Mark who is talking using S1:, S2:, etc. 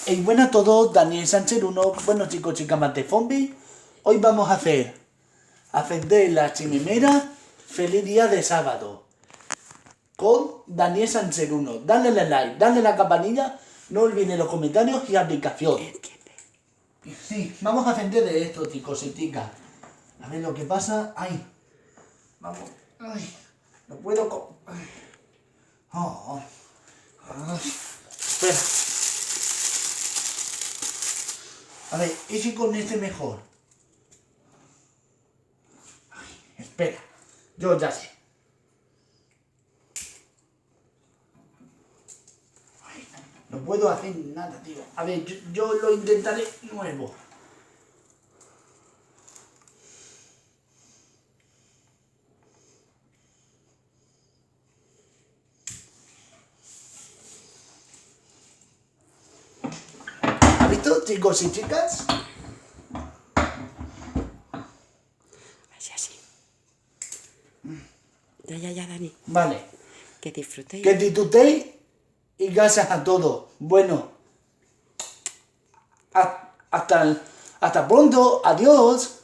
S1: Y bueno a todos, Daniel Sánchez 1, bueno chicos, chicas de Fombi, hoy vamos a encender la chimenea, feliz día de sábado, con Daniel Sánchez 1, dale like, dale a la campanilla, no olviden los comentarios y aplicación. Sí, vamos a encender de esto chicos y chicas, a ver lo que pasa, ay, vamos, ay, no puedo, espera. A ver, ¿y si con este mejor? Ay, espera, yo ya sé. Ay, no puedo hacer nada, tío. A ver, yo lo intentaré nuevo. ¿Has visto, chicos y chicas?
S2: Así. Ya, Dani.
S1: Vale.
S2: Que disfrutéis.
S1: Que disfrutéis y gracias a todos. Bueno, hasta pronto. Adiós.